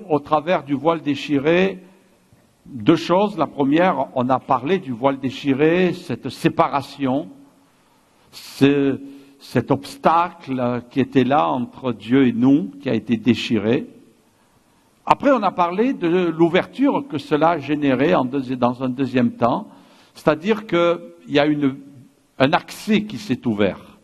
au travers du voile déchiré, deux choses. La première, on a parlé du voile déchiré, cette séparation, cet obstacle qui était là entre Dieu et nous, qui a été déchiré. Après, on a parlé de l'ouverture que cela a généré dans un deuxième temps, c'est-à-dire qu'il y a un accès qui s'est ouvert.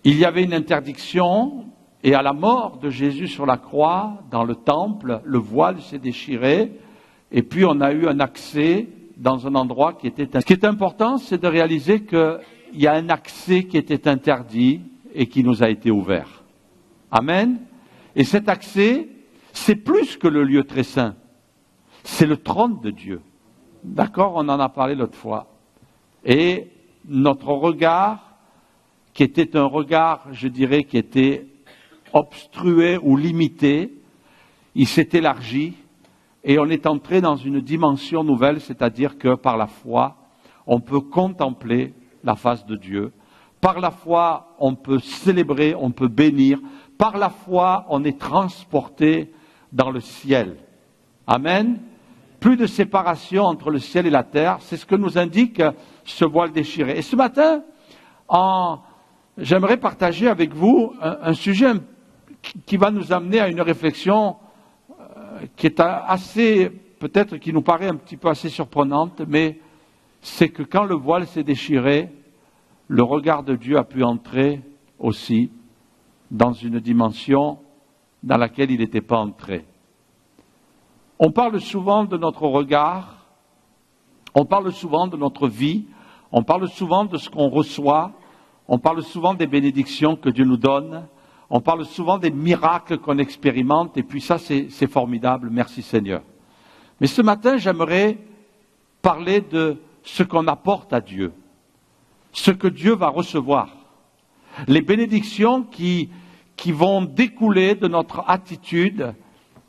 Il y avait une interdiction, et à la mort de Jésus sur la croix, dans le temple, le voile s'est déchiré, et puis on a eu un accès dans un endroit qui était... Ce qui est important, c'est de réaliser qu'il y a un accès qui était interdit et qui nous a été ouvert. Amen. Et cet accès, c'est plus que le lieu très saint. C'est le trône de Dieu. D'accord, on en a parlé l'autre fois. Et notre regard, qui était un regard, je dirais, qui était obstrué ou limité, il s'est élargi et on est entré dans une dimension nouvelle, c'est-à-dire que par la foi, on peut contempler la face de Dieu. Par la foi, on peut célébrer, on peut bénir. Par la foi, on est transporté dans le ciel. Amen. Plus de séparation entre le ciel et la terre, c'est ce que nous indique ce voile déchiré. Et ce matin, j'aimerais partager avec vous un sujet qui va nous amener à une réflexion qui est assez, peut-être qui nous paraît un petit peu assez surprenante, mais c'est que quand le voile s'est déchiré, le regard de Dieu a pu entrer aussi dans une dimension dans laquelle il n'était pas entré. On parle souvent de notre regard, on parle souvent de notre vie, on parle souvent de ce qu'on reçoit, on parle souvent des bénédictions que Dieu nous donne, on parle souvent des miracles qu'on expérimente, et puis ça c'est formidable, merci Seigneur. Mais ce matin, j'aimerais parler de ce qu'on apporte à Dieu, ce que Dieu va recevoir, les bénédictions qui vont découler de notre attitude,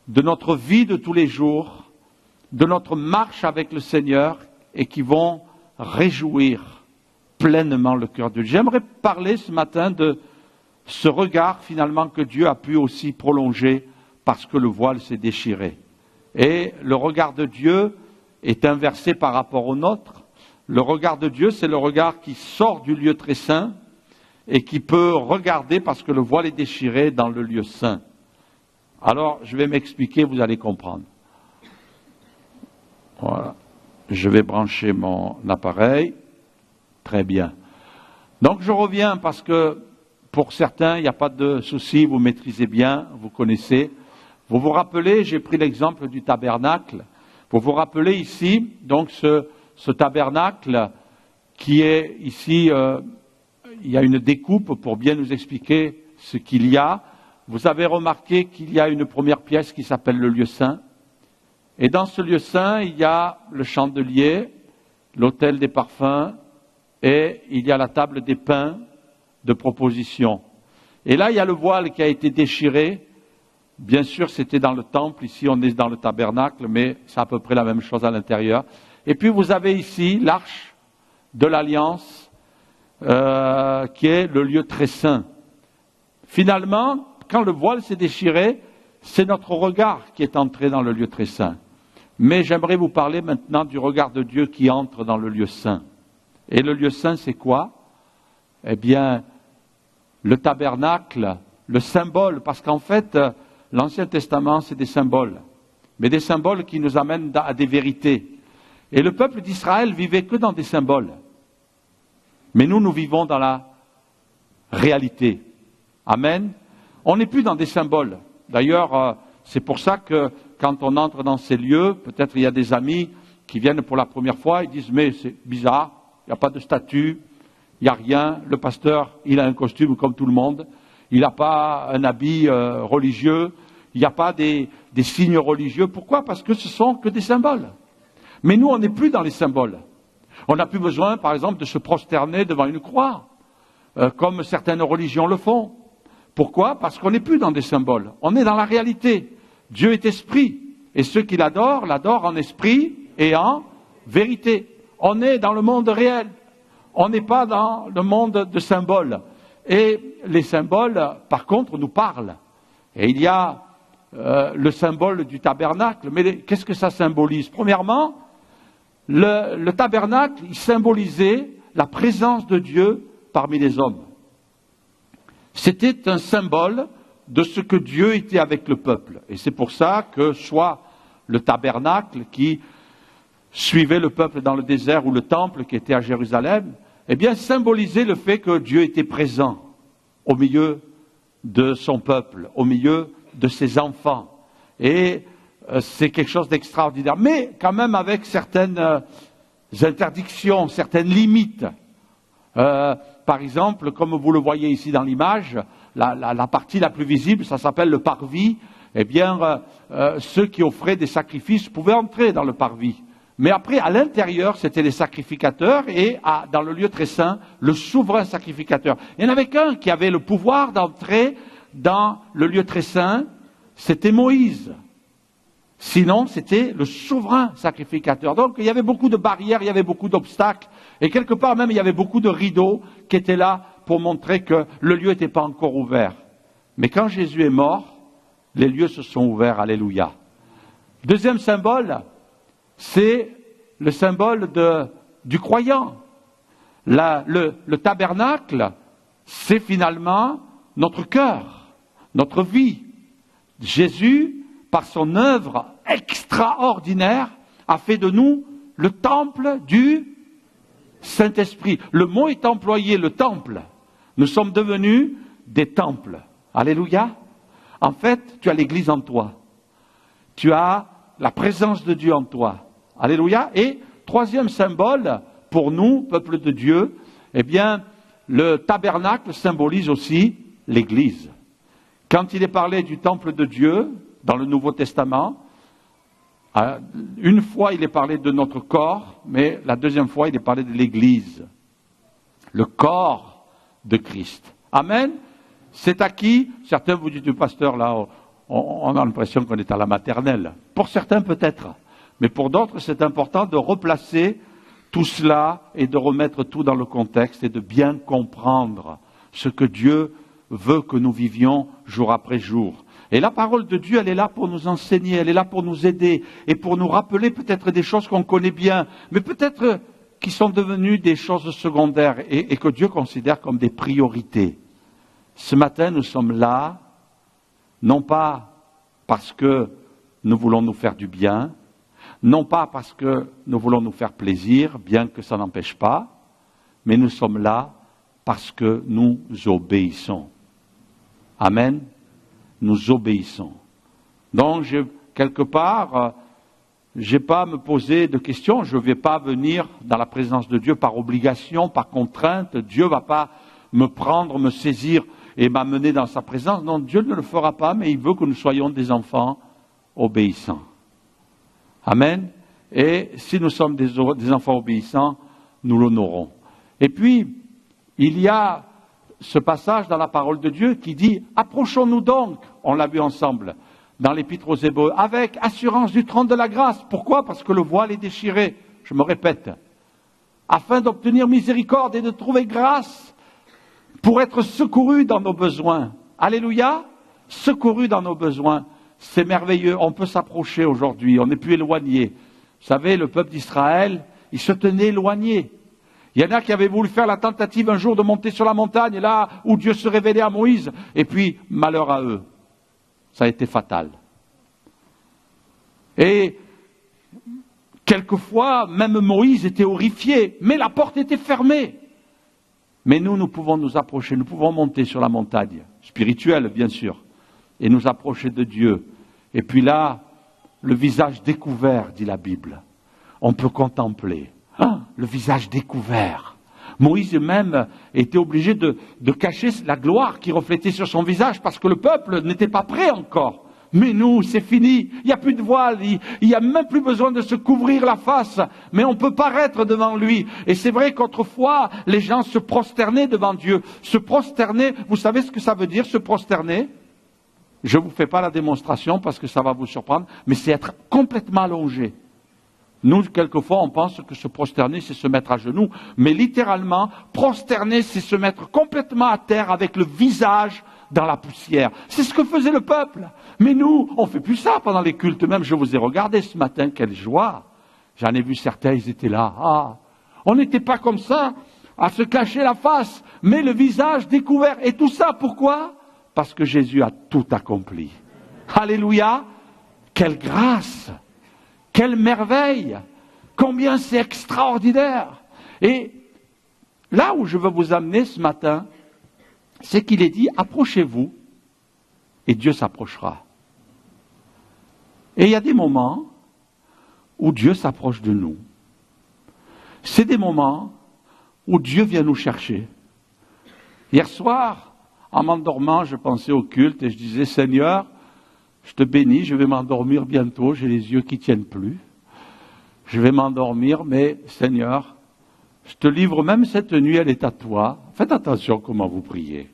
de notre vie de tous les jours, de notre marche avec le Seigneur, et qui vont réjouir pleinement le cœur de Dieu. J'aimerais parler ce matin de ce regard finalement que Dieu a pu aussi prolonger parce que le voile s'est déchiré. Et le regard de Dieu est inversé par rapport au nôtre. Le regard de Dieu, c'est le regard qui sort du lieu très saint et qui peut regarder parce que le voile est déchiré dans le lieu saint. Alors, je vais m'expliquer, vous allez comprendre. Voilà. Je vais brancher mon appareil. Très bien. Donc, je reviens parce que pour certains, il n'y a pas de souci, vous maîtrisez bien, vous connaissez. Vous vous rappelez, j'ai pris l'exemple du tabernacle. Vous vous rappelez ici, donc, ce tabernacle qui est ici, il y a une découpe pour bien nous expliquer ce qu'il y a. Vous avez remarqué qu'il y a une première pièce qui s'appelle le lieu saint. Et dans ce lieu saint, il y a le chandelier, l'autel des parfums, et il y a la table des pains de proposition. Et là, il y a le voile qui a été déchiré. Bien sûr, c'était dans le temple. Ici, on est dans le tabernacle, mais c'est à peu près la même chose à l'intérieur. Et puis, vous avez ici l'arche de l'Alliance, qui est le lieu très saint. Finalement, quand le voile s'est déchiré, c'est notre regard qui est entré dans le lieu très saint. Mais j'aimerais vous parler maintenant du regard de Dieu qui entre dans le lieu saint. Et le lieu saint, c'est quoi? Eh bien, le tabernacle, le symbole, parce qu'en fait, l'Ancien Testament, c'est des symboles, mais des symboles qui nous amènent à des vérités. Et le peuple d'Israël vivait que dans des symboles. Mais nous vivons dans la réalité. Amen. On n'est plus dans des symboles. D'ailleurs, c'est pour ça que quand on entre dans ces lieux, peut-être il y a des amis qui viennent pour la première fois, ils disent « mais c'est bizarre, il n'y a pas de statue, il n'y a rien, le pasteur, il a un costume comme tout le monde, il n'a pas un habit religieux, il n'y a pas des signes religieux. » Pourquoi? Parce que ce sont que des symboles. Mais nous, on n'est plus dans les symboles. On n'a plus besoin, par exemple, de se prosterner devant une croix, comme certaines religions le font. Pourquoi? Parce qu'on n'est plus dans des symboles. On est dans la réalité. Dieu est esprit. Et ceux qui l'adorent, l'adorent en esprit et en vérité. On est dans le monde réel. On n'est pas dans le monde de symboles. Et les symboles, par contre, nous parlent. Et il y a le symbole du tabernacle. Mais qu'est-ce que ça symbolise? Premièrement, le tabernacle, il symbolisait la présence de Dieu parmi les hommes. C'était un symbole de ce que Dieu était avec le peuple. Et c'est pour ça que soit le tabernacle qui suivait le peuple dans le désert ou le temple qui était à Jérusalem, eh bien, symbolisait le fait que Dieu était présent au milieu de son peuple, au milieu de ses enfants. Et c'est quelque chose d'extraordinaire. Mais quand même avec certaines interdictions, certaines limites. Par exemple, comme vous le voyez ici dans l'image, la partie la plus visible, ça s'appelle le parvis. Eh bien, ceux qui offraient des sacrifices pouvaient entrer dans le parvis. Mais après, à l'intérieur, c'était les sacrificateurs et dans le lieu très saint, le souverain sacrificateur. Il n'y en avait qu'un qui avait le pouvoir d'entrer dans le lieu très saint, c'était Moïse. Sinon, c'était le souverain sacrificateur. Donc, il y avait beaucoup de barrières, il y avait beaucoup d'obstacles. Et quelque part même, il y avait beaucoup de rideaux qui étaient là pour montrer que le lieu n'était pas encore ouvert. Mais quand Jésus est mort, les lieux se sont ouverts. Alléluia. Deuxième symbole, c'est le symbole du croyant. Le tabernacle, c'est finalement notre cœur, notre vie. Jésus, par son œuvre extraordinaire, a fait de nous le temple du Saint-Esprit. Le mot est employé, le temple. Nous sommes devenus des temples. Alléluia. En fait, tu as l'Église en toi. Tu as la présence de Dieu en toi. Alléluia. Et troisième symbole, pour nous, peuple de Dieu, eh bien, le tabernacle symbolise aussi l'Église. Quand il est parlé du temple de Dieu, dans le Nouveau Testament, une fois il est parlé de notre corps, mais la deuxième fois il est parlé de l'Église. Le corps de Christ. Amen. C'est à qui? Certains vous disent, du pasteur, là, on a l'impression qu'on est à la maternelle. Pour certains peut-être. Mais pour d'autres, c'est important de replacer tout cela et de remettre tout dans le contexte et de bien comprendre ce que Dieu veut que nous vivions jour après jour. Et la parole de Dieu, elle est là pour nous enseigner, elle est là pour nous aider et pour nous rappeler peut-être des choses qu'on connaît bien, mais peut-être qui sont devenues des choses secondaires et que Dieu considère comme des priorités. Ce matin, nous sommes là, non pas parce que nous voulons nous faire du bien, non pas parce que nous voulons nous faire plaisir, bien que ça n'empêche pas, mais nous sommes là parce que nous obéissons. Amen. Nous obéissons. Donc, quelque part, je n'ai pas à me poser de questions, je ne vais pas venir dans la présence de Dieu par obligation, par contrainte. Dieu ne va pas me prendre, me saisir et m'amener dans sa présence. Non, Dieu ne le fera pas, mais il veut que nous soyons des enfants obéissants. Amen. Et si nous sommes des enfants obéissants, nous l'honorons. Et puis, il y a ce passage dans la parole de Dieu qui dit « Approchons-nous donc », on l'a vu ensemble, dans l'Épître aux Hébreux, avec assurance du trône de la grâce. Pourquoi? Parce que le voile est déchiré, je me répète, afin d'obtenir miséricorde et de trouver grâce pour être secourus dans nos besoins. Alléluia, secourus dans nos besoins. C'est merveilleux, on peut s'approcher aujourd'hui, on n'est plus éloigné. Vous savez, le peuple d'Israël, il se tenait éloigné. Il y en a qui avaient voulu faire la tentative un jour de monter sur la montagne, là où Dieu se révélait à Moïse, et puis, malheur à eux. Ça a été fatal. Et quelquefois, même Moïse était horrifié, mais la porte était fermée. Mais nous pouvons nous approcher, nous pouvons monter sur la montagne, spirituelle bien sûr, et nous approcher de Dieu. Et puis là, le visage découvert, dit la Bible. On peut contempler. Le visage découvert. Moïse même était obligé de cacher la gloire qui reflétait sur son visage parce que le peuple n'était pas prêt encore. Mais nous, c'est fini, il n'y a plus de voile, il n'y a même plus besoin de se couvrir la face, mais on peut paraître devant lui. Et c'est vrai qu'autrefois, les gens se prosternaient devant Dieu. Se prosterner, vous savez ce que ça veut dire, se prosterner? Je ne vous fais pas la démonstration parce que ça va vous surprendre, mais c'est être complètement allongé. Nous, quelquefois, on pense que se prosterner, c'est se mettre à genoux. Mais littéralement, prosterner, c'est se mettre complètement à terre avec le visage dans la poussière. C'est ce que faisait le peuple. Mais nous, on ne fait plus ça pendant les cultes. Même, je vous ai regardé ce matin, quelle joie. J'en ai vu certains, ils étaient là. Ah, on n'était pas comme ça, à se cacher la face, mais le visage découvert. Et tout ça, pourquoi? Parce que Jésus a tout accompli. Alléluia! Quelle grâce! Quelle merveille! Combien c'est extraordinaire! Et là où je veux vous amener ce matin, c'est qu'il est dit, approchez-vous, et Dieu s'approchera. Et il y a des moments où Dieu s'approche de nous. C'est des moments où Dieu vient nous chercher. Hier soir, en m'endormant, je pensais au culte et je disais, Seigneur, je te bénis, je vais m'endormir bientôt, j'ai les yeux qui ne tiennent plus. Je vais m'endormir, mais Seigneur, je te livre même cette nuit, elle est à toi. Faites attention comment vous priez.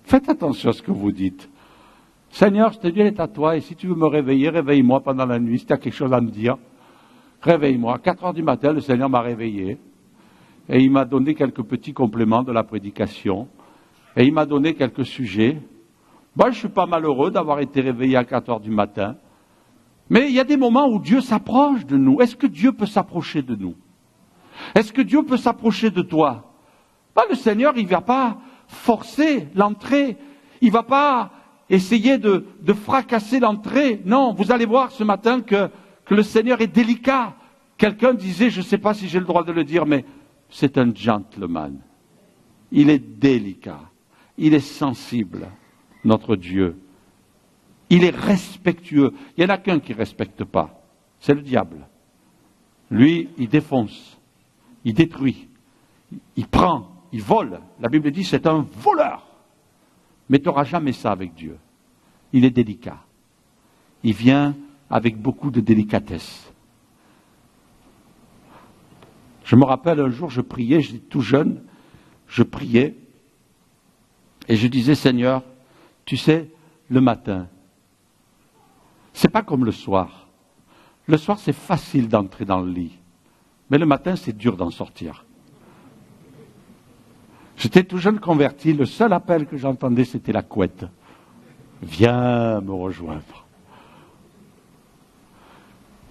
Faites attention à ce que vous dites. Seigneur, cette nuit, elle est à toi, et si tu veux me réveiller, réveille-moi pendant la nuit, si tu as quelque chose à me dire. Réveille-moi. À 4 heures du matin, le Seigneur m'a réveillé. Et il m'a donné quelques petits compléments de la prédication. Et il m'a donné quelques sujets. Moi, je ne suis pas malheureux d'avoir été réveillé à 4 heures du matin. Mais il y a des moments où Dieu s'approche de nous. Est-ce que Dieu peut s'approcher de nous? Est-ce que Dieu peut s'approcher de toi? Le Seigneur, il ne va pas forcer l'entrée. Il ne va pas essayer de fracasser l'entrée. Non, vous allez voir ce matin que le Seigneur est délicat. Quelqu'un disait, je ne sais pas si j'ai le droit de le dire, mais c'est un gentleman. Il est délicat. Il est sensible, notre Dieu. Il est respectueux. Il n'y en a qu'un qui ne respecte pas. C'est le diable. Lui, il défonce. Il détruit. Il prend. Il vole. La Bible dit, c'est un voleur. Mais tu n'auras jamais ça avec Dieu. Il est délicat. Il vient avec beaucoup de délicatesse. Je me rappelle un jour, je priais, j'étais tout jeune, je priais, et je disais, Seigneur, tu sais, le matin, c'est pas comme le soir. Le soir, c'est facile d'entrer dans le lit. Mais le matin, c'est dur d'en sortir. J'étais tout jeune converti, le seul appel que j'entendais, c'était la couette. Viens me rejoindre.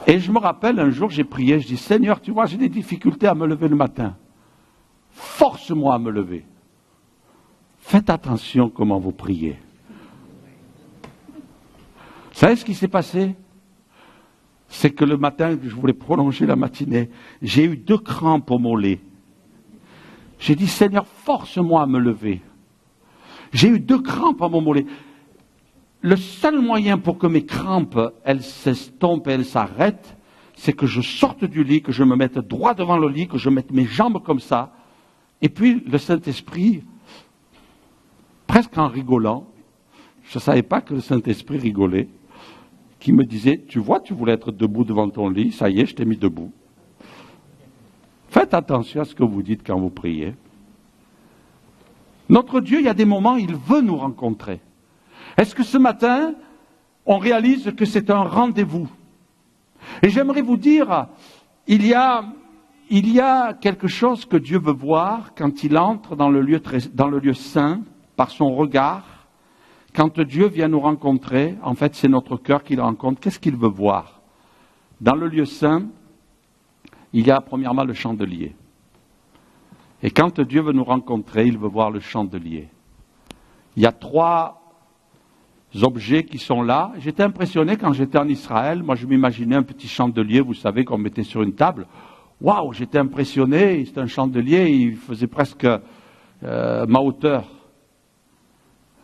Et je me rappelle, un jour, j'ai prié, je dis, Seigneur, tu vois, j'ai des difficultés à me lever le matin. Force-moi à me lever. Faites attention comment vous priez. Vous savez ce qui s'est passé? C'est que le matin, je voulais prolonger la matinée, j'ai eu 2 crampes au mollet. J'ai dit, Seigneur, force-moi à me lever. J'ai eu 2 crampes à mon mollet. Le seul moyen pour que mes crampes, elles s'estompent et elles s'arrêtent, c'est que je sorte du lit, que je me mette droit devant le lit, que je mette mes jambes comme ça. Et puis, le Saint-Esprit, presque en rigolant, je ne savais pas que le Saint-Esprit rigolait, qui me disait, tu vois, tu voulais être debout devant ton lit, ça y est, je t'ai mis debout. Faites attention à ce que vous dites quand vous priez. Notre Dieu, il y a des moments, il veut nous rencontrer. Est-ce que ce matin, on réalise que c'est un rendez-vous? Et j'aimerais vous dire, il y a quelque chose que Dieu veut voir quand il entre dans le lieu saint, par son regard. Quand Dieu vient nous rencontrer, en fait, c'est notre cœur qui le rencontre. Qu'est-ce qu'il veut voir? Dans le lieu saint, il y a premièrement le chandelier. Et quand Dieu veut nous rencontrer, il veut voir le chandelier. Il y a 3 objets qui sont là. J'étais impressionné quand j'étais en Israël. Moi, je m'imaginais un petit chandelier, vous savez, qu'on mettait sur une table. Waouh, j'étais impressionné. C'était un chandelier, il faisait presque ma hauteur.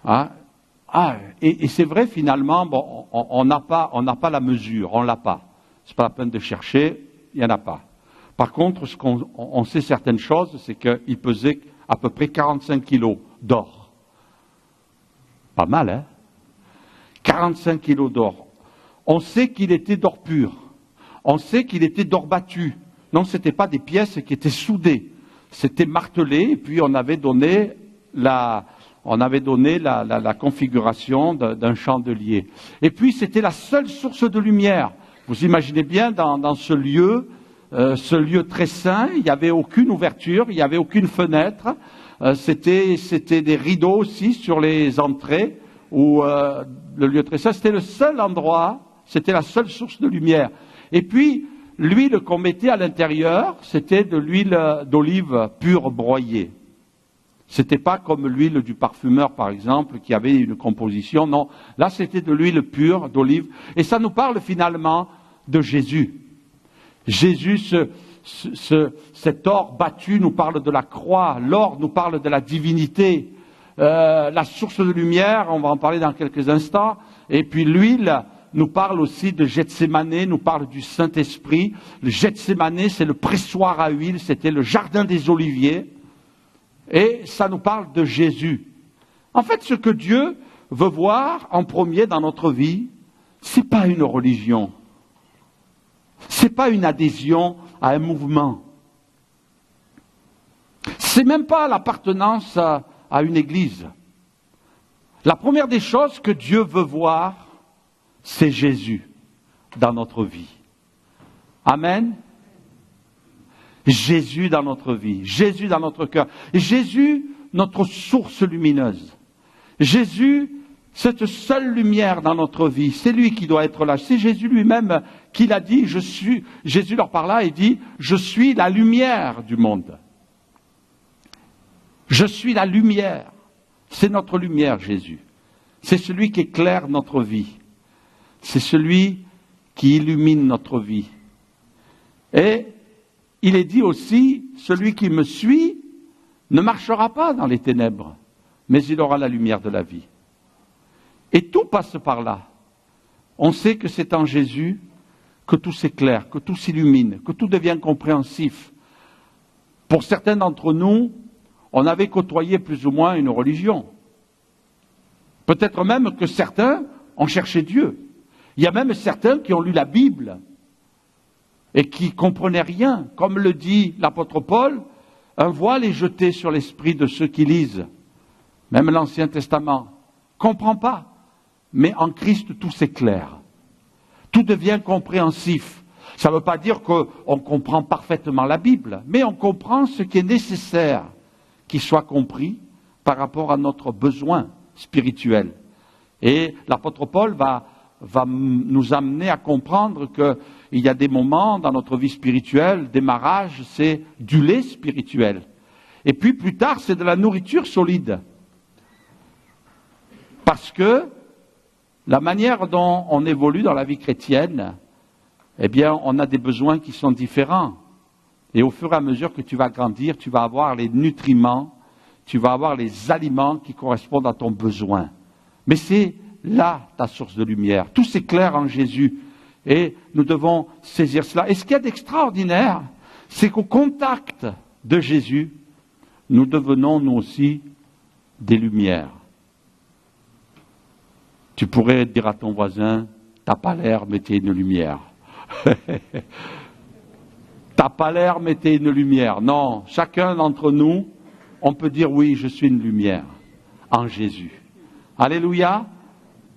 Hein? Et c'est vrai, finalement, bon, on n'a pas la mesure, on l'a pas. C'est pas la peine de chercher, il n'y en a pas. Par contre, on sait certaines choses, c'est qu'il pesait à peu près 45 kilos d'or. Pas mal, hein? 45 kilos d'or. On sait qu'il était d'or pur. On sait qu'il était d'or battu. Non, ce n'était pas des pièces qui étaient soudées. C'était martelé, et puis on avait donné la configuration d'un chandelier. Et puis, c'était la seule source de lumière. Vous imaginez bien, dans ce lieu, ce lieu très saint, il n'y avait aucune ouverture, il n'y avait aucune fenêtre, c'était des rideaux aussi sur les entrées, où le lieu très saint, c'était le seul endroit, c'était la seule source de lumière. Et puis, l'huile qu'on mettait à l'intérieur, c'était de l'huile d'olive pure broyée. C'était pas comme l'huile du parfumeur, par exemple, qui avait une composition, non. Là, c'était de l'huile pure d'olive. Et ça nous parle finalement de Jésus. Jésus, cet or battu nous parle de la croix, l'or nous parle de la divinité, la source de lumière, on va en parler dans quelques instants, et puis l'huile nous parle aussi de Gethsémanée, nous parle du Saint-Esprit. Le Gethsémanée, c'est le pressoir à huile, c'était le jardin des oliviers, et ça nous parle de Jésus. En fait, ce que Dieu veut voir en premier dans notre vie, c'est pas une religion. C'est pas une adhésion à un mouvement. C'est même pas l'appartenance à une église. La première des choses que Dieu veut voir, c'est Jésus dans notre vie. Amen. Jésus dans notre vie, Jésus dans notre cœur. Jésus, notre source lumineuse. Jésus, cette seule lumière dans notre vie, c'est lui qui doit être là. C'est Jésus lui-même qui l'a dit, Jésus leur parla et dit, je suis la lumière du monde. Je suis la lumière. C'est notre lumière, Jésus. C'est celui qui éclaire notre vie. C'est celui qui illumine notre vie. Et il est dit aussi, celui qui me suit ne marchera pas dans les ténèbres, mais il aura la lumière de la vie. Et tout passe par là. On sait que c'est en Jésus que tout s'éclaire, que tout s'illumine, que tout devient compréhensif. Pour certains d'entre nous, on avait côtoyé plus ou moins une religion. Peut-être même que certains ont cherché Dieu. Il y a même certains qui ont lu la Bible et qui ne comprenaient rien. Comme le dit l'apôtre Paul, un voile est jeté sur l'esprit de ceux qui lisent. Même l'Ancien Testament. Comprend pas. Mais en Christ, tout s'éclaire. Tout devient compréhensif. Ça ne veut pas dire qu'on comprend parfaitement la Bible, mais on comprend ce qui est nécessaire qu'il soit compris par rapport à notre besoin spirituel. Et l'apôtre Paul va nous amener à comprendre qu'il y a des moments dans notre vie spirituelle, démarrage, c'est du lait spirituel. Et puis plus tard, c'est de la nourriture solide. Parce que la manière dont on évolue dans la vie chrétienne, eh bien, on a des besoins qui sont différents. Et au fur et à mesure que tu vas grandir, tu vas avoir les nutriments, tu vas avoir les aliments qui correspondent à ton besoin. Mais c'est là ta source de lumière. Tout s'éclaire en Jésus. Et nous devons saisir cela. Et ce qu'il y a d'extraordinaire, c'est qu'au contact de Jésus, nous devenons nous aussi des lumières. Tu pourrais dire à ton voisin, t'as pas l'air, mais t'es une lumière. T'as pas l'air, mais t'es une lumière. Non, chacun d'entre nous, on peut dire oui, je suis une lumière en Jésus. Alléluia.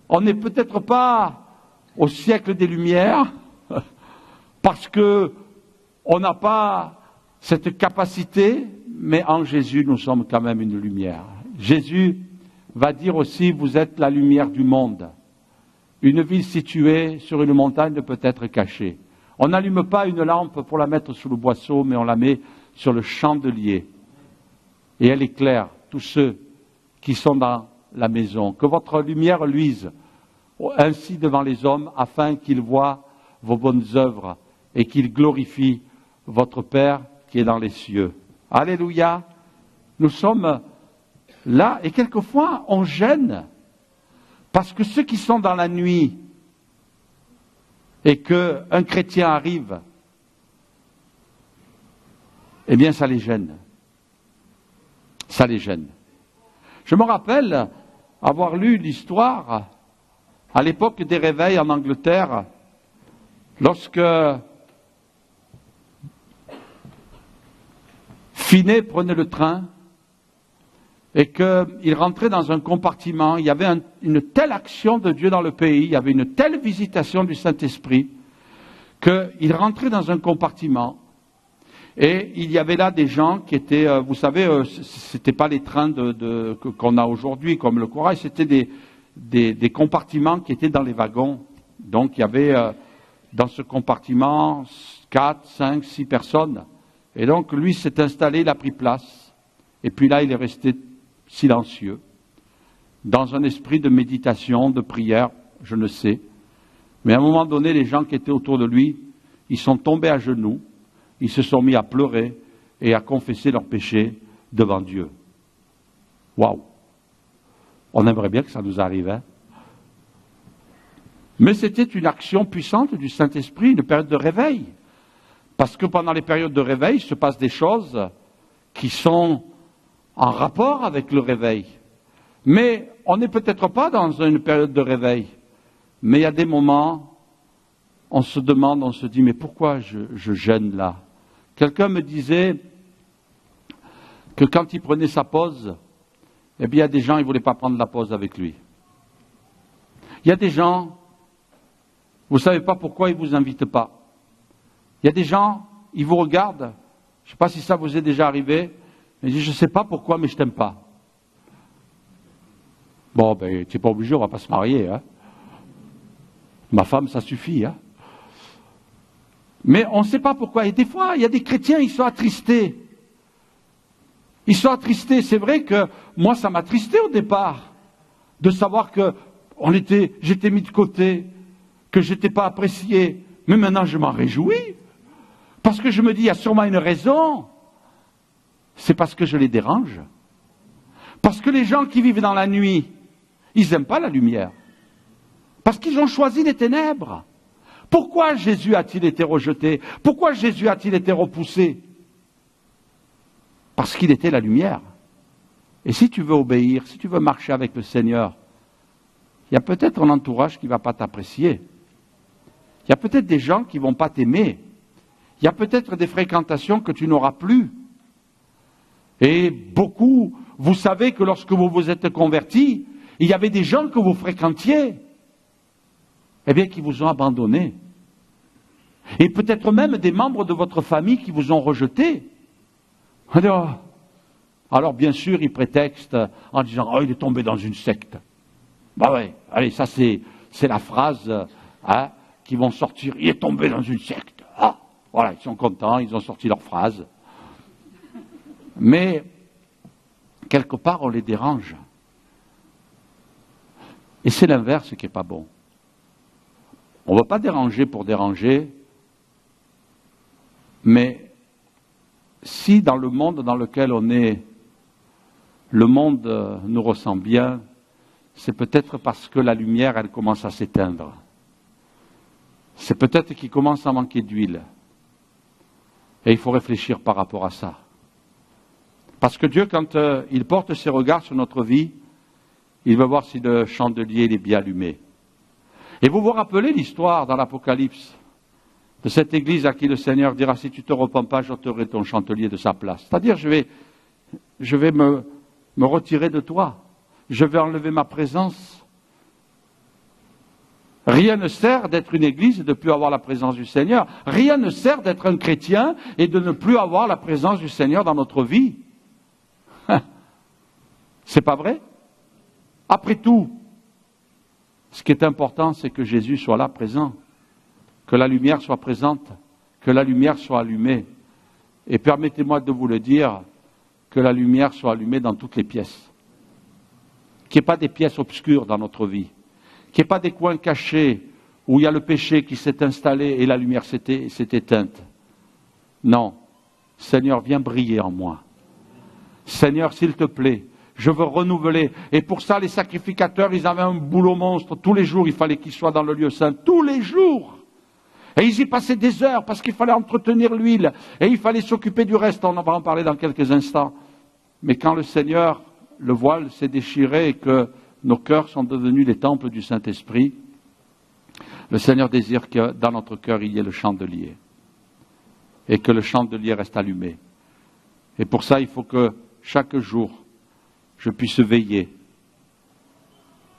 On n'est peut-être pas au siècle des Lumières parce que on n'a pas cette capacité, mais en Jésus, nous sommes quand même une lumière. Jésus va dire aussi, vous êtes la lumière du monde. Une ville située sur une montagne ne peut être cachée. On n'allume pas une lampe pour la mettre sous le boisseau, mais on la met sur le chandelier. Et elle éclaire tous ceux qui sont dans la maison. Que votre lumière luise ainsi devant les hommes, afin qu'ils voient vos bonnes œuvres et qu'ils glorifient votre Père qui est dans les cieux. Alléluia. Nous sommes là et quelquefois on gêne parce que ceux qui sont dans la nuit et qu'un chrétien arrive, eh bien ça les gêne. Ça les gêne. Je me rappelle avoir lu l'histoire à l'époque des réveils en Angleterre, lorsque Finney prenait le train et qu'il rentrait dans un compartiment, il y avait une telle action de Dieu dans le pays, il y avait une telle visitation du Saint-Esprit, qu'il rentrait dans un compartiment Et il y avait là des gens qui étaient, vous savez, c'était pas les trains qu'on a aujourd'hui comme le corail, c'était des compartiments qui étaient dans les wagons. Donc il y avait dans ce compartiment 4, 5, 6 personnes. Et donc lui s'est installé, il a pris place. Et puis là, il est resté silencieux, dans un esprit de méditation, de prière, je ne sais. Mais à un moment donné, les gens qui étaient autour de lui, ils sont tombés à genoux, ils se sont mis à pleurer et à confesser leurs péchés devant Dieu. Waouh! On aimerait bien que ça nous arrive, hein? Mais c'était une action puissante du Saint-Esprit, une période de réveil. Parce que pendant les périodes de réveil, il se passe des choses qui sont en rapport avec le réveil. Mais on n'est peut-être pas dans une période de réveil. Mais il y a des moments, on se demande, on se dit, mais pourquoi je gêne là? Quelqu'un me disait que quand il prenait sa pause, eh bien, il y a des gens, ils ne voulaient pas prendre la pause avec lui. Il y a des gens, vous ne savez pas pourquoi ils ne vous invitent pas. Il y a des gens, ils vous regardent, je ne sais pas si ça vous est déjà arrivé, mais ils disent, je ne sais pas pourquoi, mais je ne t'aime pas. Bon, ben, tu n'es pas obligé, on ne va pas se marier, hein. Ma femme, ça suffit, hein. Mais on ne sait pas pourquoi. Et des fois, il y a des chrétiens, ils sont attristés. Ils sont attristés. C'est vrai que moi, ça m'a attristé au départ, de savoir que j'étais mis de côté, que je n'étais pas apprécié. Mais maintenant, je m'en réjouis. Parce que je me dis, il y a sûrement une raison. C'est parce que je les dérange. Parce que les gens qui vivent dans la nuit, ils n'aiment pas la lumière. Parce qu'ils ont choisi les ténèbres. Pourquoi Jésus a-t-il été rejeté? Pourquoi Jésus a-t-il été repoussé? Parce qu'il était la lumière. Et si tu veux obéir, si tu veux marcher avec le Seigneur, il y a peut-être un entourage qui ne va pas t'apprécier. Il y a peut-être des gens qui ne vont pas t'aimer. Il y a peut-être des fréquentations que tu n'auras plus. Et beaucoup, vous savez que lorsque vous vous êtes convertis, il y avait des gens que vous fréquentiez, eh bien, qui vous ont abandonné. Et peut-être même des membres de votre famille qui vous ont rejeté. Alors bien sûr, ils prétextent en disant « Oh, il est tombé dans une secte ». Bah ouais, allez, ça c'est la phrase qui vont sortir « Il est tombé dans une secte ». Ah, voilà, ils sont contents, ils ont sorti leur phrase. Mais, quelque part, on les dérange. Et c'est l'inverse qui n'est pas bon. On ne va pas déranger pour déranger, mais si dans le monde dans lequel on est, le monde nous ressent bien, c'est peut-être parce que la lumière, elle commence à s'éteindre. C'est peut-être qu'il commence à manquer d'huile. Et il faut réfléchir par rapport à ça. Parce que Dieu, quand il porte ses regards sur notre vie, il veut voir si le chandelier est bien allumé. Et vous vous rappelez l'histoire dans l'Apocalypse de cette église à qui le Seigneur dira, si tu ne te repens pas, j'ôterai ton chandelier de sa place. C'est-à-dire, je vais me retirer de toi. Je vais enlever ma présence. Rien ne sert d'être une église et de ne plus avoir la présence du Seigneur. Rien ne sert d'être un chrétien et de ne plus avoir la présence du Seigneur dans notre vie. C'est pas vrai? Après tout, ce qui est important, c'est que Jésus soit là, présent. Que la lumière soit présente. Que la lumière soit allumée. Et permettez-moi de vous le dire, que la lumière soit allumée dans toutes les pièces. Qu'il n'y ait pas des pièces obscures dans notre vie. Qu'il n'y ait pas des coins cachés où il y a le péché qui s'est installé et la lumière s'est éteinte. Non. Seigneur, viens briller en moi. Seigneur, s'il te plaît, je veux renouveler. Et pour ça, les sacrificateurs, ils avaient un boulot monstre. Tous les jours, il fallait qu'ils soient dans le lieu saint. Tous les jours. Et ils y passaient des heures parce qu'il fallait entretenir l'huile. Et il fallait s'occuper du reste. On va en parler dans quelques instants. Mais quand le Seigneur, le voile s'est déchiré et que nos cœurs sont devenus les temples du Saint-Esprit, le Seigneur désire que dans notre cœur, il y ait le chandelier. Et que le chandelier reste allumé. Et pour ça, il faut que chaque jour, je puisse veiller,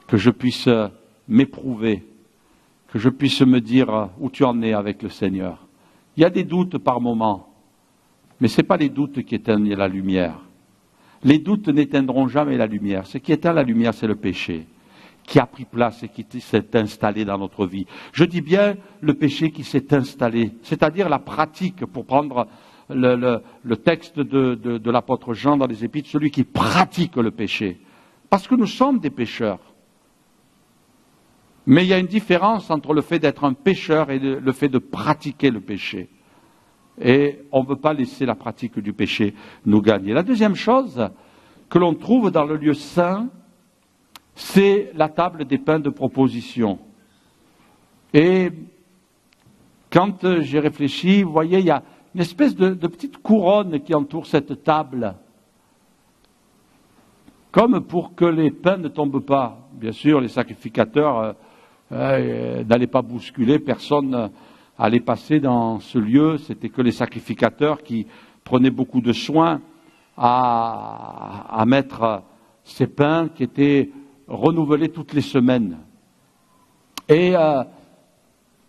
que je puisse m'éprouver, que je puisse me dire où tu en es avec le Seigneur. Il y a des doutes par moment, Mais ce n'est pas les doutes qui éteignent la lumière. Les doutes n'éteindront jamais la lumière. Ce qui éteint la lumière, c'est le péché qui a pris place et qui s'est installé dans notre vie. Je dis bien le péché qui s'est installé, c'est-à-dire la pratique, pour prendre le texte de l'apôtre Jean dans les Épîtres, celui qui pratique le péché. Parce que nous sommes des pécheurs. Mais il y a une différence entre le fait d'être un pécheur et le fait de pratiquer le péché. Et on ne veut pas laisser la pratique du péché nous gagner. La deuxième chose que l'on trouve dans le lieu saint, c'est la table des pains de proposition. Et quand j'ai réfléchi, vous voyez, il y a une espèce de petite couronne qui entoure cette table, comme pour que les pains ne tombent pas. Bien sûr, les sacrificateurs n'allaient pas bousculer, personne allait passer dans ce lieu, c'était que les sacrificateurs qui prenaient beaucoup de soin à mettre ces pains qui étaient renouvelés toutes les semaines. Et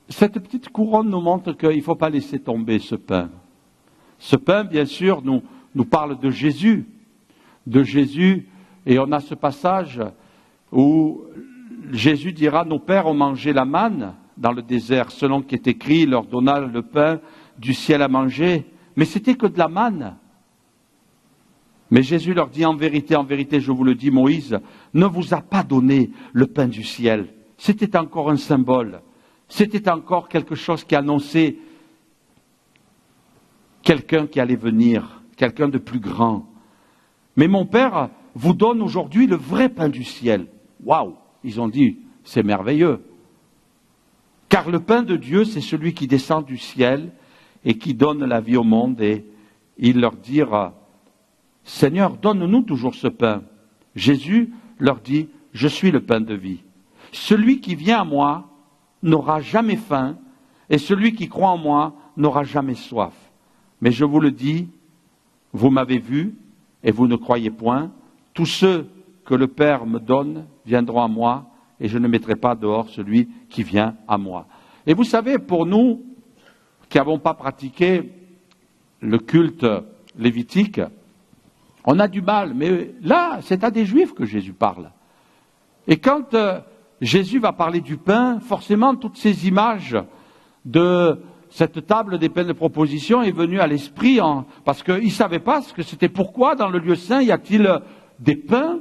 cette petite couronne nous montre qu'il ne faut pas laisser tomber ce pain. Ce pain, bien sûr, nous parle de Jésus, et on a ce passage où Jésus dira, nos pères ont mangé la manne dans le désert, selon qui est écrit, il leur donna le pain du ciel à manger, mais c'était que de la manne. Mais Jésus leur dit, en vérité, je vous le dis, Moïse ne vous a pas donné le pain du ciel. C'était encore un symbole. C'était encore quelque chose qui annonçait quelqu'un qui allait venir, quelqu'un de plus grand. Mais mon Père vous donne aujourd'hui le vrai pain du ciel. Waouh! Ils ont dit, c'est merveilleux. Car le pain de Dieu, c'est celui qui descend du ciel et qui donne la vie au monde. Et il leur dira, Seigneur, donne-nous toujours ce pain. Jésus leur dit, je suis le pain de vie. Celui qui vient à moi n'aura jamais faim, et celui qui croit en moi n'aura jamais soif. Mais je vous le dis, vous m'avez vu, et vous ne croyez point. Tous ceux que le Père me donne viendront à moi, et je ne mettrai pas dehors celui qui vient à moi. Et vous savez, pour nous, qui n'avons pas pratiqué le culte lévitique, on a du mal, mais là, c'est à des Juifs que Jésus parle. Et quand Jésus va parler du pain, forcément, toutes ces images de cette table des pains de proposition est venue à l'esprit, parce qu'ils ne savaient pas ce que c'était. Pourquoi, dans le lieu saint, y a-t-il des pains?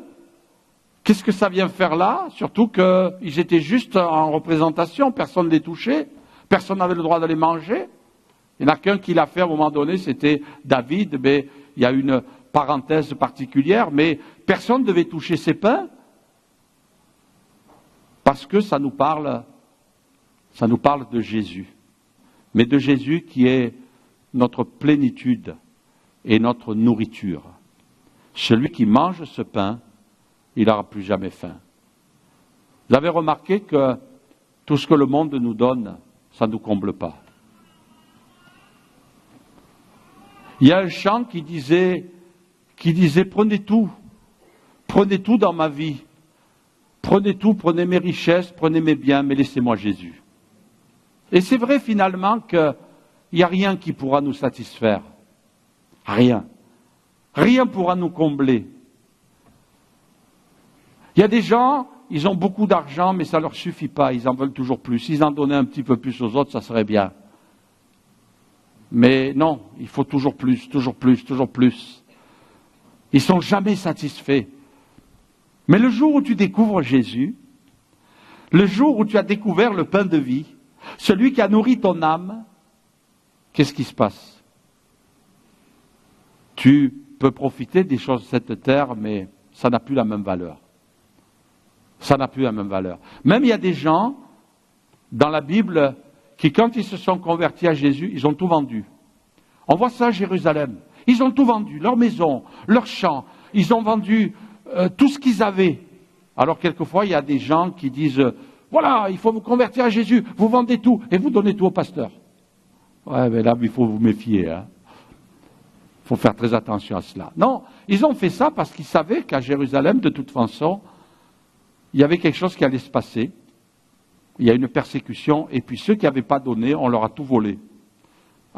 Qu'est-ce que ça vient faire là? Surtout qu'ils étaient juste en représentation, personne ne les touchait, personne n'avait le droit de les manger. Il n'y en a qu'un qui l'a fait à un moment donné, c'était David, mais il y a une parenthèse particulière, mais personne ne devait toucher ces pains, parce que ça nous parle de Jésus, mais de Jésus qui est notre plénitude et notre nourriture. Celui qui mange ce pain, il n'aura plus jamais faim. Vous avez remarqué que tout ce que le monde nous donne, ça ne nous comble pas. Il y a un chant qui disait prenez tout dans ma vie, prenez tout, prenez mes richesses, prenez mes biens, mais laissez-moi Jésus. Et c'est vrai finalement qu'il n'y a rien qui pourra nous satisfaire. Rien. Rien pourra nous combler. Il y a des gens, ils ont beaucoup d'argent, mais ça ne leur suffit pas, ils en veulent toujours plus. S'ils en donnaient un petit peu plus aux autres, ça serait bien. Mais non, il faut toujours plus, toujours plus, toujours plus. Ils ne sont jamais satisfaits. Mais le jour où tu découvres Jésus, le jour où tu as découvert le pain de vie, celui qui a nourri ton âme, qu'est-ce qui se passe? Tu peux profiter des choses de cette terre, mais ça n'a plus la même valeur. Ça n'a plus la même valeur. Même il y a des gens, dans la Bible, qui quand ils se sont convertis à Jésus, ils ont tout vendu. On voit ça à Jérusalem. Ils ont tout vendu, leur maison, leurs champs. Ils ont vendu tout ce qu'ils avaient. Alors quelquefois, il y a des gens qui disent, voilà, il faut vous convertir à Jésus, vous vendez tout et vous donnez tout au pasteur. Ouais, mais là, il faut vous méfier. Hein. Il faut faire très attention à cela. Non, ils ont fait ça parce qu'ils savaient qu'à Jérusalem, de toute façon, il y avait quelque chose qui allait se passer. Il y a une persécution, et puis ceux qui n'avaient pas donné, on leur a tout volé.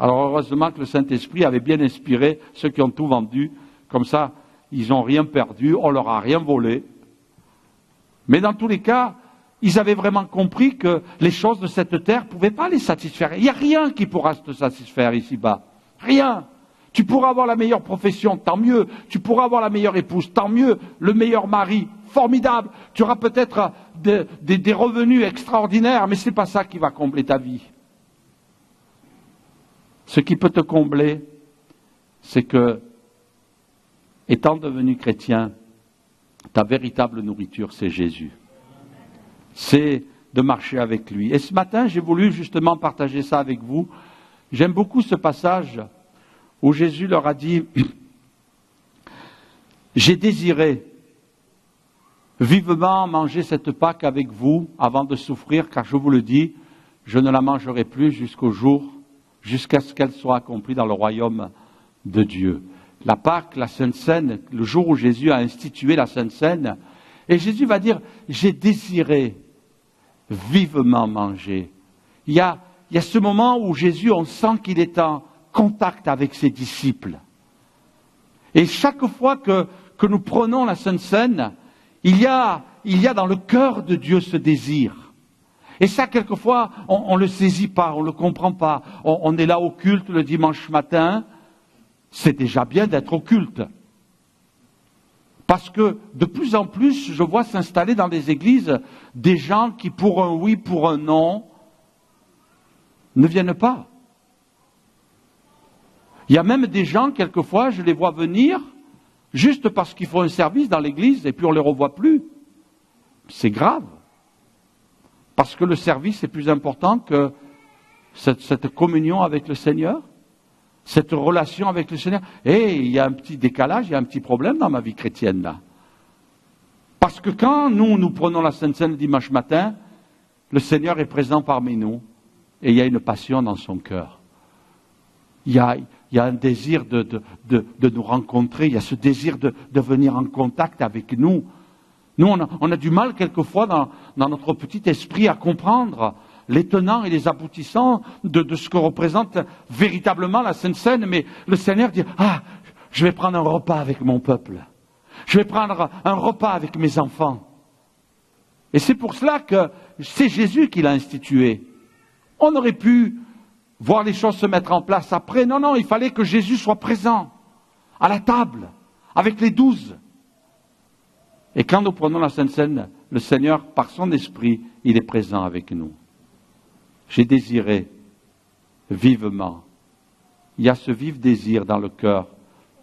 Alors heureusement que le Saint-Esprit avait bien inspiré ceux qui ont tout vendu. Comme ça, ils n'ont rien perdu, on leur a rien volé. Mais dans tous les cas, ils avaient vraiment compris que les choses de cette terre ne pouvaient pas les satisfaire. Il n'y a rien qui pourra te satisfaire ici-bas. Rien. Tu pourras avoir la meilleure profession, tant mieux. Tu pourras avoir la meilleure épouse, tant mieux. Le meilleur mari, formidable. Tu auras peut-être des revenus extraordinaires, mais ce n'est pas ça qui va combler ta vie. Ce qui peut te combler, c'est que, étant devenu chrétien, ta véritable nourriture, c'est Jésus. C'est de marcher avec lui. Et ce matin, j'ai voulu justement partager ça avec vous. J'aime beaucoup ce passage où Jésus leur a dit « J'ai désiré vivement manger cette Pâque avec vous avant de souffrir, car je vous le dis, je ne la mangerai plus jusqu'à ce qu'elle soit accomplie dans le royaume de Dieu. » La Pâque, la Sainte Seine, le jour où Jésus a institué la Sainte Seine, et Jésus va dire « J'ai désiré vivement manger ». Il y a ce moment où Jésus, on sent qu'il est en contact avec ses disciples. Et chaque fois que nous prenons la Sainte Seine, il y a dans le cœur de Dieu ce désir. Et ça, quelquefois, on ne le saisit pas, on ne le comprend pas. On est là au culte le dimanche matin, c'est déjà bien d'être au culte. Parce que de plus en plus, je vois s'installer dans des églises des gens qui, pour un oui, pour un non, ne viennent pas. Il y a même des gens, quelquefois, je les vois venir juste parce qu'ils font un service dans l'église et puis on ne les revoit plus. C'est grave. Parce que le service est plus important que cette communion avec le Seigneur, cette relation avec le Seigneur. Et il y a un petit décalage, il y a un petit problème dans ma vie chrétienne là. Parce que quand nous prenons la Sainte Seine le dimanche matin, le Seigneur est présent parmi nous et il y a une passion dans son cœur. Il y a un désir de nous rencontrer, il y a ce désir de venir en contact avec nous. Nous, on a du mal quelquefois dans notre petit esprit à comprendre les tenants et les aboutissants de ce que représente véritablement la Sainte Seine. Mais le Seigneur dit, je vais prendre un repas avec mon peuple. Je vais prendre un repas avec mes enfants. Et c'est pour cela que c'est Jésus qui l'a institué. On aurait pu voir les choses se mettre en place après. Non, il fallait que Jésus soit présent à la table avec les 12. Et quand nous prenons la Sainte Seine, le Seigneur, par son esprit, il est présent avec nous. J'ai désiré vivement. Il y a ce vif désir dans le cœur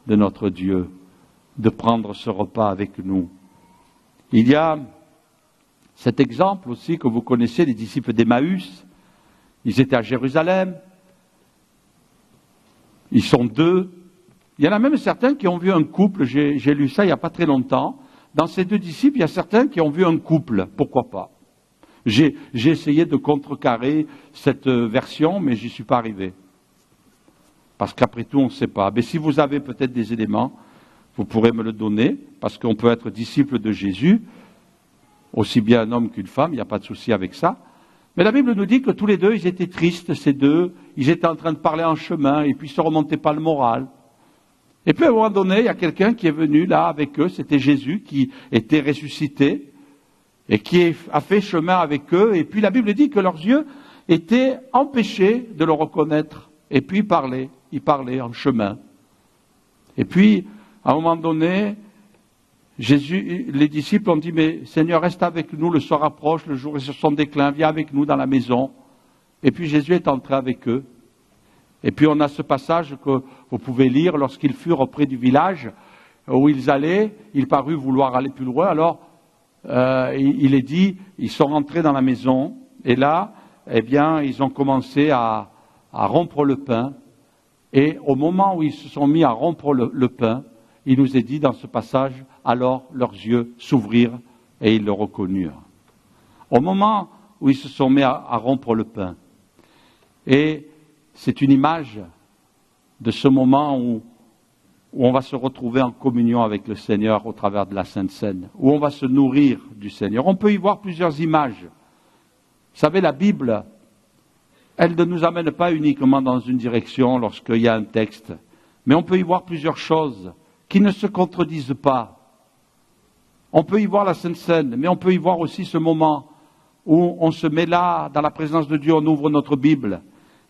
de notre Dieu de prendre ce repas avec nous. Il y a cet exemple aussi que vous connaissez, les disciples d'Emmaüs. Ils étaient à Jérusalem. Ils sont 2. Il y en a même certains qui ont vu un couple. J'ai lu ça il n'y a pas très longtemps. Dans ces 2 disciples, il y a certains qui ont vu un couple. Pourquoi pas? J'ai essayé de contrecarrer cette version, mais j'y suis pas arrivé. Parce qu'après tout, on ne sait pas. Mais si vous avez peut-être des éléments, vous pourrez me le donner, parce qu'on peut être disciple de Jésus, aussi bien un homme qu'une femme, il n'y a pas de souci avec ça. Mais la Bible nous dit que tous les 2, ils étaient tristes, ces 2, ils étaient en train de parler en chemin, et puis ils ne se remontaient pas le moral. Et puis à un moment donné, il y a quelqu'un qui est venu là avec eux, c'était Jésus qui était ressuscité, et qui a fait chemin avec eux, et puis la Bible dit que leurs yeux étaient empêchés de le reconnaître. Et puis ils parlaient en chemin. Et puis, à un moment donné, les disciples ont dit, mais Seigneur, reste avec nous, le soir approche, le jour est sur son déclin, viens avec nous dans la maison. Et puis Jésus est entré avec eux. Et puis on a ce passage que vous pouvez lire, lorsqu'ils furent auprès du village où ils allaient, il parut vouloir aller plus loin, alors il est dit, ils sont rentrés dans la maison, et là, eh bien, ils ont commencé à rompre le pain, et au moment où ils se sont mis à rompre le pain, il nous est dit dans ce passage, alors leurs yeux s'ouvrirent et ils le reconnurent. Au moment où ils se sont mis à rompre le pain. Et c'est une image de ce moment où on va se retrouver en communion avec le Seigneur au travers de la Sainte Seine, où on va se nourrir du Seigneur. On peut y voir plusieurs images. Vous savez, la Bible elle ne nous amène pas uniquement dans une direction lorsqu'il y a un texte, mais on peut y voir plusieurs choses qui ne se contredisent pas. On peut y voir la Sainte Seine, mais on peut y voir aussi ce moment où on se met là, dans la présence de Dieu, on ouvre notre Bible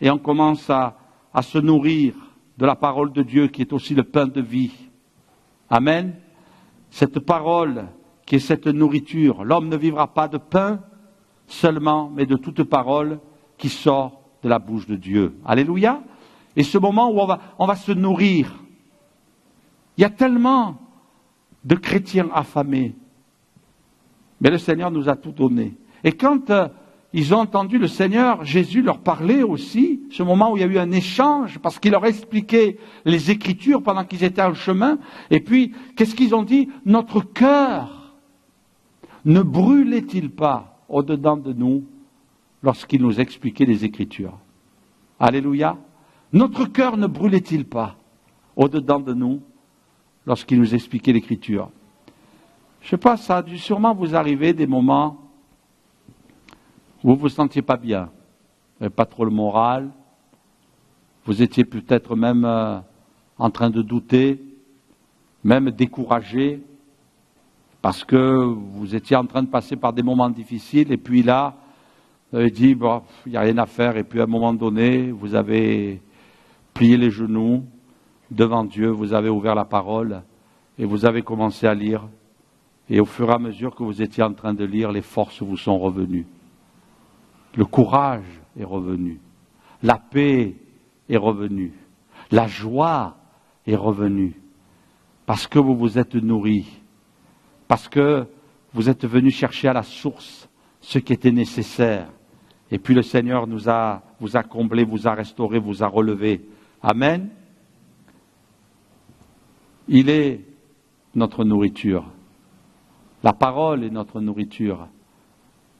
et on commence à se nourrir de la parole de Dieu qui est aussi le pain de vie. Amen. Cette parole qui est cette nourriture. L'homme ne vivra pas de pain seulement, mais de toute parole qui sort de la bouche de Dieu. Alléluia. Et ce moment où on va se nourrir. Il y a tellement de chrétiens affamés. Mais le Seigneur nous a tout donné. Et quand ils ont entendu le Seigneur, Jésus leur parlait aussi, ce moment où il y a eu un échange, parce qu'il leur expliquait les Écritures pendant qu'ils étaient en chemin. Et puis, qu'est-ce qu'ils ont dit? Notre cœur ne brûlait-il pas au-dedans de nous lorsqu'il nous expliquait les Écritures? Alléluia. Notre cœur ne brûlait-il pas au-dedans de nous lorsqu'il nous expliquait l'Écriture? Je ne sais pas, ça a dû sûrement vous arriver des moments où vous ne vous sentiez pas bien, vous n'avez pas trop le moral, vous étiez peut-être même en train de douter, même découragé, parce que vous étiez en train de passer par des moments difficiles, et puis là, vous avez dit, bon, il n'y a rien à faire, et puis à un moment donné, vous avez plié les genoux devant Dieu, vous avez ouvert la parole, et vous avez commencé à lire, et au fur et à mesure que vous étiez en train de lire, les forces vous sont revenues. Le courage est revenu, la paix est revenue, la joie est revenue, parce que vous vous êtes nourris, parce que vous êtes venus chercher à la source ce qui était nécessaire. Et puis le Seigneur vous a comblé, vous a restauré, vous a relevé. Amen. Il est notre nourriture. La parole est notre nourriture.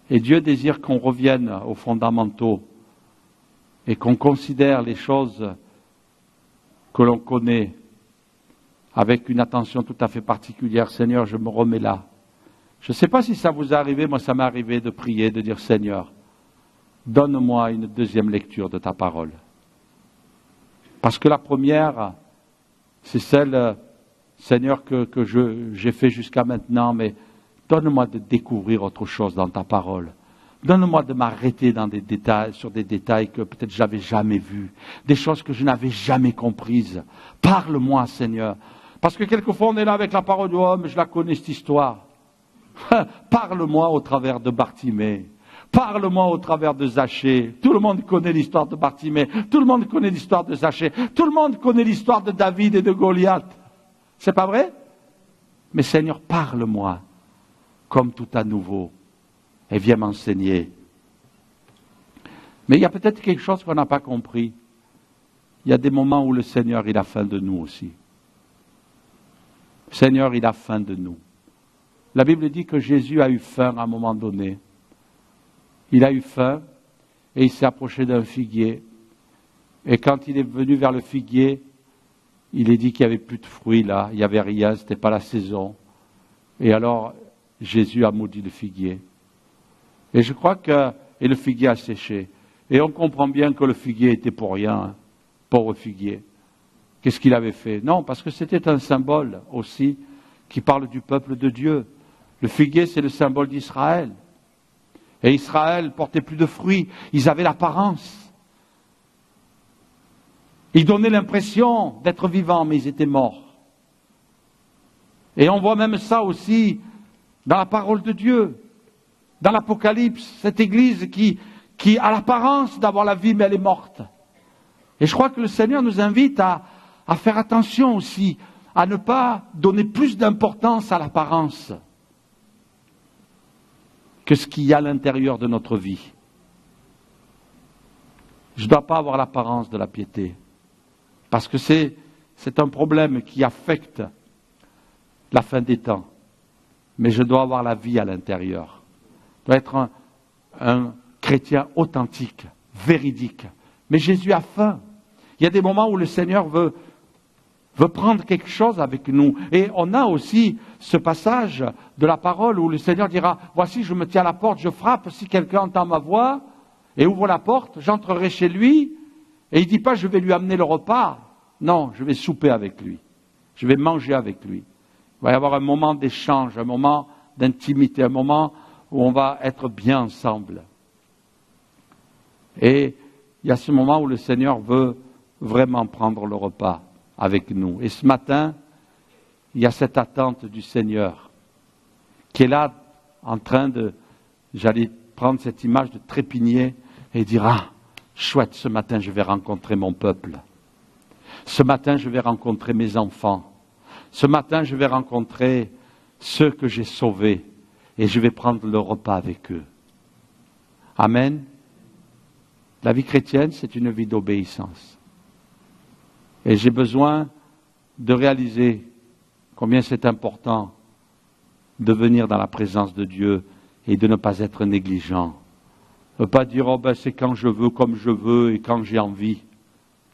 Et Dieu désire qu'on revienne aux fondamentaux et qu'on considère les choses que l'on connaît avec une attention tout à fait particulière. Seigneur, je me remets là. Je ne sais pas si ça vous est arrivé, moi ça m'est arrivé de prier, de dire Seigneur, donne-moi une deuxième lecture de ta parole. Parce que la première, c'est celle, Seigneur, que j'ai fait jusqu'à maintenant, mais donne-moi de découvrir autre chose dans ta parole. Donne-moi de m'arrêter dans des détails, sur des détails que peut-être je n'avais jamais vus, des choses que je n'avais jamais comprises. Parle-moi, Seigneur. Parce que quelquefois on est là avec la parole de oh, mais je la connais cette histoire. Parle-moi au travers de Bartimée. Parle-moi au travers de Zachée. Tout le monde connaît l'histoire de Bartimée. Tout le monde connaît l'histoire de Zachée. Tout le monde connaît l'histoire de David et de Goliath. C'est pas vrai? Mais Seigneur, parle-moi comme tout à nouveau et viens m'enseigner. Mais il y a peut-être quelque chose qu'on n'a pas compris. Il y a des moments où le Seigneur, il a faim de nous aussi. Le Seigneur, il a faim de nous. La Bible dit que Jésus a eu faim à un moment donné. Il a eu faim et il s'est approché d'un figuier. Et quand il est venu vers le figuier, il est dit qu'il n'y avait plus de fruits là, il n'y avait rien, ce n'était pas la saison. Et alors, Jésus a maudit le figuier. Et je crois que le figuier a séché. Et on comprend bien que le figuier était pour rien, hein, pauvre figuier. Qu'est-ce qu'il avait fait? Non, parce que c'était un symbole aussi qui parle du peuple de Dieu. Le figuier, c'est le symbole d'Israël. Et Israël portait plus de fruits. Ils avaient l'apparence. Ils donnaient l'impression d'être vivants, mais ils étaient morts. Et on voit même ça aussi dans la parole de Dieu. Dans l'Apocalypse, cette église qui a l'apparence d'avoir la vie, mais elle est morte. Et je crois que le Seigneur nous invite à faire attention aussi, à ne pas donner plus d'importance à l'apparence que ce qu'il y a à l'intérieur de notre vie. Je ne dois pas avoir l'apparence de la piété, parce que c'est un problème qui affecte la fin des temps. Mais je dois avoir la vie à l'intérieur. Je dois être un chrétien authentique, véridique. Mais Jésus a faim. Il y a des moments où le Seigneur veut prendre quelque chose avec nous. Et on a aussi ce passage de la parole où le Seigneur dira, voici, je me tiens à la porte, je frappe, si quelqu'un entend ma voix et ouvre la porte, j'entrerai chez lui, et il ne dit pas je vais lui amener le repas. Non, je vais souper avec lui. Je vais manger avec lui. Il va y avoir un moment d'échange, un moment d'intimité, un moment où on va être bien ensemble. Et il y a ce moment où le Seigneur veut vraiment prendre le repas avec nous. Et ce matin, il y a cette attente du Seigneur qui est là en train de, j'allais prendre cette image de trépigner et dire, ah, chouette, ce matin je vais rencontrer mon peuple. Ce matin je vais rencontrer mes enfants. Ce matin je vais rencontrer ceux que j'ai sauvés et je vais prendre le repas avec eux. Amen. La vie chrétienne, c'est une vie d'obéissance. Et j'ai besoin de réaliser combien c'est important de venir dans la présence de Dieu et de ne pas être négligent. Ne pas dire, oh ben c'est quand je veux, comme je veux et quand j'ai envie.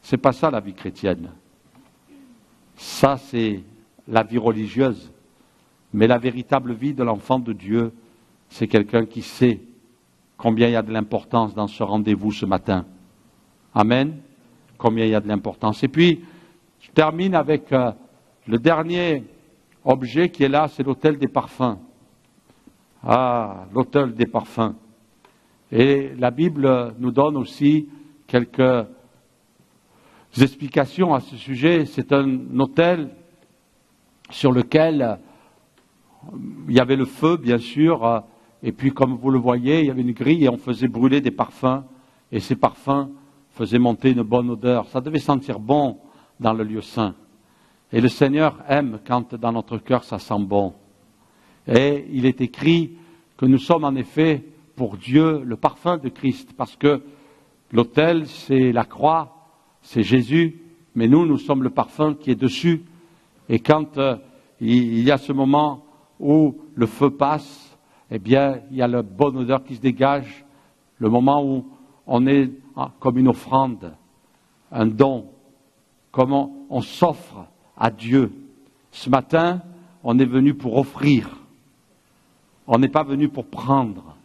C'est pas ça la vie chrétienne. Ça c'est la vie religieuse. Mais la véritable vie de l'enfant de Dieu, c'est quelqu'un qui sait combien il y a de l'importance dans ce rendez-vous ce matin. Amen. Combien il y a de l'importance. Et puis, je termine avec le dernier objet qui est là, c'est l'autel des parfums. Ah, l'autel des parfums. Et la Bible nous donne aussi quelques explications à ce sujet. C'est un autel sur lequel il y avait le feu, bien sûr, et puis comme vous le voyez, il y avait une grille et on faisait brûler des parfums, et ces parfums faisaient monter une bonne odeur. Ça devait sentir bon dans le lieu saint. Et le Seigneur aime quand dans notre cœur ça sent bon. Et il est écrit que nous sommes en effet pour Dieu le parfum de Christ, parce que l'autel c'est la croix, c'est Jésus, mais nous sommes le parfum qui est dessus. Et quand il y a ce moment où le feu passe, eh bien, il y a la bonne odeur qui se dégage, le moment où on est comme une offrande, un don, comme on s'offre à Dieu. Ce matin, on est venu pour offrir, on n'est pas venu pour prendre.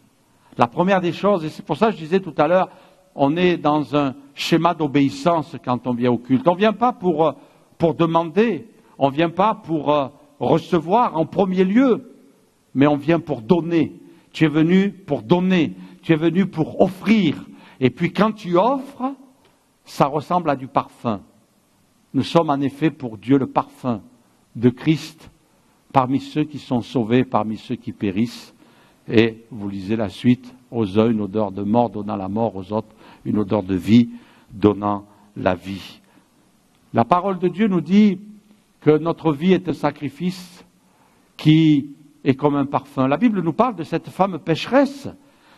La première des choses, et c'est pour ça que je disais tout à l'heure, on est dans un schéma d'obéissance quand on vient au culte. On ne vient pas pour demander, on ne vient pas pour recevoir en premier lieu, mais on vient pour donner. Tu es venu pour donner, tu es venu pour offrir. Et puis quand tu offres, ça ressemble à du parfum. Nous sommes en effet pour Dieu le parfum de Christ parmi ceux qui sont sauvés, parmi ceux qui périssent. Et vous lisez la suite, aux uns une odeur de mort donnant la mort, aux autres une odeur de vie donnant la vie. La parole de Dieu nous dit que notre vie est un sacrifice qui est comme un parfum. La Bible nous parle de cette femme pécheresse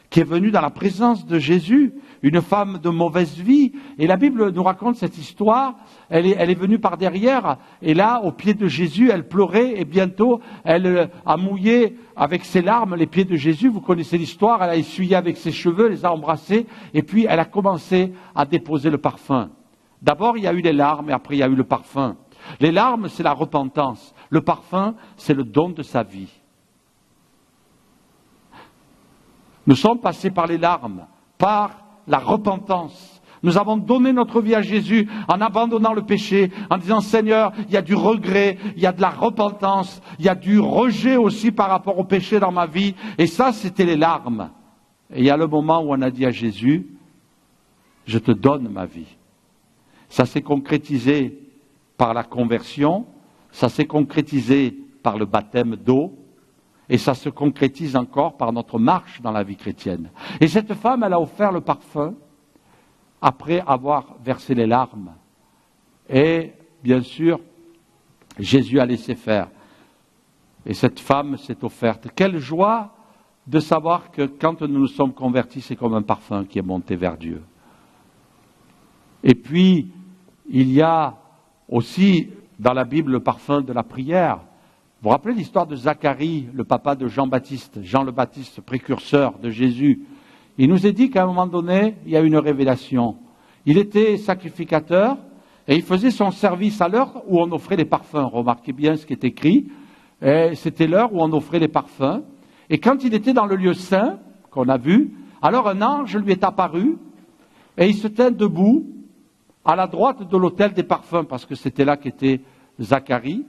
qui est venue dans la présence de Jésus, une femme de mauvaise vie. Et la Bible nous raconte cette histoire, elle est venue par derrière, et là, au pied de Jésus, elle pleurait, et bientôt, elle a mouillé avec ses larmes les pieds de Jésus. Vous connaissez l'histoire, elle a essuyé avec ses cheveux, les a embrassés, et puis elle a commencé à déposer le parfum. D'abord, il y a eu les larmes, et après, il y a eu le parfum. Les larmes, c'est la repentance. Le parfum, c'est le don de sa vie. Nous sommes passés par les larmes, par la repentance. Nous avons donné notre vie à Jésus en abandonnant le péché, en disant Seigneur, il y a du regret, il y a de la repentance, il y a du rejet aussi par rapport au péché dans ma vie. Et ça, c'était les larmes. Et il y a le moment où on a dit à Jésus, je te donne ma vie. Ça s'est concrétisé par la conversion, ça s'est concrétisé par le baptême d'eau, et ça se concrétise encore par notre marche dans la vie chrétienne. Et cette femme, elle a offert le parfum après avoir versé les larmes. Et bien sûr, Jésus a laissé faire. Et cette femme s'est offerte. Quelle joie de savoir que quand nous nous sommes convertis, c'est comme un parfum qui est monté vers Dieu. Et puis, il y a aussi dans la Bible le parfum de la prière. Vous vous rappelez l'histoire de Zacharie, le papa de Jean-Baptiste, Jean le Baptiste, précurseur de Jésus. Il nous est dit qu'à un moment donné, il y a une révélation. Il était sacrificateur et il faisait son service à l'heure où on offrait les parfums. Remarquez bien ce qui est écrit. C'était l'heure où on offrait les parfums. Et quand il était dans le lieu saint, qu'on a vu, Alors un ange lui est apparu, et il se tint debout à la droite de l'autel des parfums, parce que c'était là qu'était Zacharie,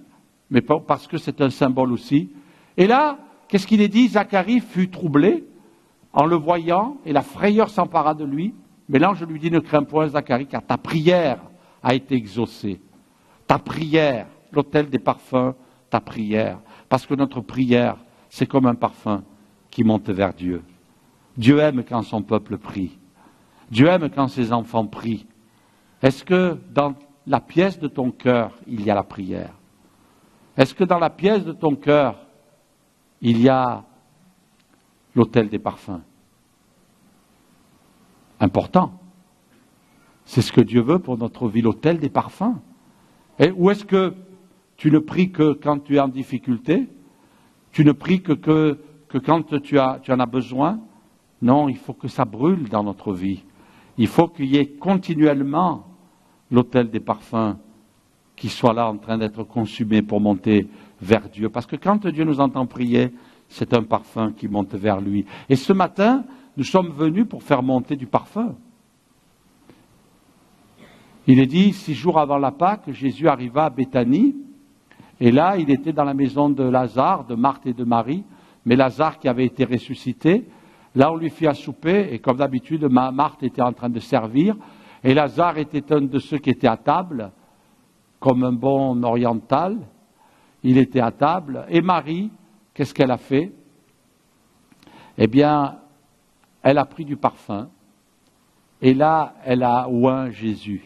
mais parce que c'est un symbole aussi. Et là, qu'est-ce qu'il est dit? Zacharie fut troublé en le voyant, et la frayeur s'empara de lui. Mais l'ange lui dit, ne crains point, Zacharie, car ta prière a été exaucée. Ta prière, l'autel des parfums, ta prière. Parce que notre prière, c'est comme un parfum qui monte vers Dieu. Dieu aime quand son peuple prie. Dieu aime quand ses enfants prient. Est-ce que dans la pièce de ton cœur, il y a la prière? Est-ce que dans la pièce de ton cœur, il y a l'autel des parfums? Important. C'est ce que Dieu veut pour notre vie, l'autel des parfums. Ou est-ce que tu ne pries que quand tu es en difficulté? Tu ne pries que quand tu en as besoin? Non, il faut que ça brûle dans notre vie. Il faut qu'il y ait continuellement l'autel des parfums qui soit là en train d'être consumé pour monter vers Dieu. Parce que quand Dieu nous entend prier, c'est un parfum qui monte vers lui. Et ce matin, nous sommes venus pour faire monter du parfum. Il est dit, 6 jours avant la Pâque, Jésus arriva à Béthanie, et là, il était dans la maison de Lazare, de Marthe et de Marie, mais Lazare qui avait été ressuscité, là on lui fit à souper, et comme d'habitude, Marthe était en train de servir, et Lazare était un de ceux qui étaient à table, comme un bon oriental, il était à table, et Marie, qu'est-ce qu'elle a fait? Eh bien, elle a pris du parfum, et là, elle a oint Jésus.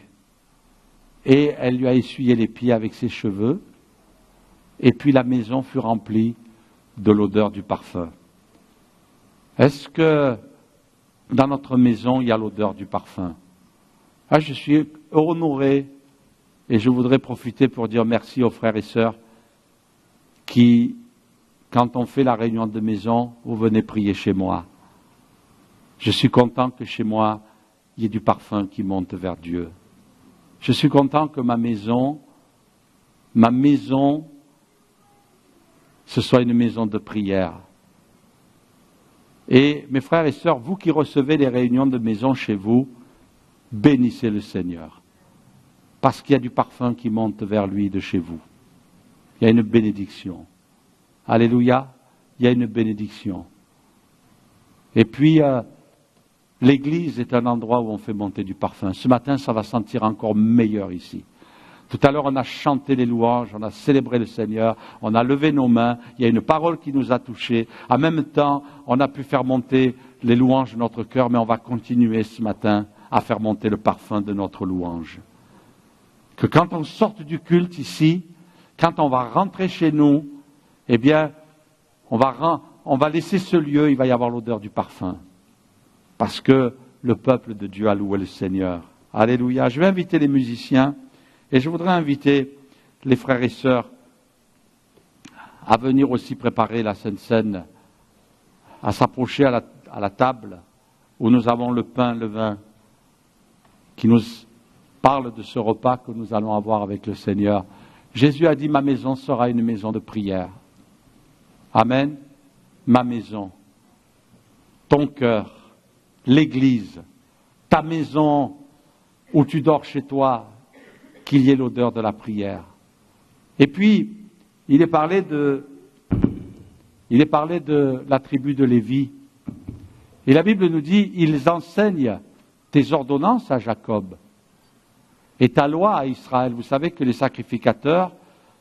Et elle lui a essuyé les pieds avec ses cheveux, et puis la maison fut remplie de l'odeur du parfum. Est-ce que dans notre maison, il y a l'odeur du parfum? Je suis honoré, et je voudrais profiter pour dire merci aux frères et sœurs qui, quand on fait la réunion de maison, vous venez prier chez moi. Je suis content que chez moi, il y ait du parfum qui monte vers Dieu. Je suis content que ma maison, ce soit une maison de prière. Et mes frères et sœurs, vous qui recevez les réunions de maison chez vous, bénissez le Seigneur. Parce qu'il y a du parfum qui monte vers lui de chez vous. Il y a une bénédiction. Alléluia, il y a une bénédiction. Et puis, l'église est un endroit où on fait monter du parfum. Ce matin, ça va sentir encore meilleur ici. Tout à l'heure, on a chanté les louanges, on a célébré le Seigneur, on a levé nos mains, il y a une parole qui nous a touchés. En même temps, on a pu faire monter les louanges de notre cœur, mais on va continuer ce matin à faire monter le parfum de notre louange. Que quand on sorte du culte ici, quand on va rentrer chez nous, eh bien, on va laisser ce lieu, il va y avoir l'odeur du parfum. Parce que le peuple de Dieu a loué le Seigneur. Alléluia. Je vais inviter les musiciens et je voudrais inviter les frères et sœurs à venir aussi préparer la Sainte Seine, à s'approcher à la table où nous avons le pain, le vin, qui nous parle de ce repas que nous allons avoir avec le Seigneur. Jésus a dit, ma maison sera une maison de prière. Amen. Ma maison, ton cœur, l'église, ta maison où tu dors chez toi, qu'il y ait l'odeur de la prière. Et puis, il est parlé de la tribu de Lévi. Et la Bible nous dit, ils enseignent tes ordonnances à Jacob et ta loi à Israël. Vous savez que les sacrificateurs,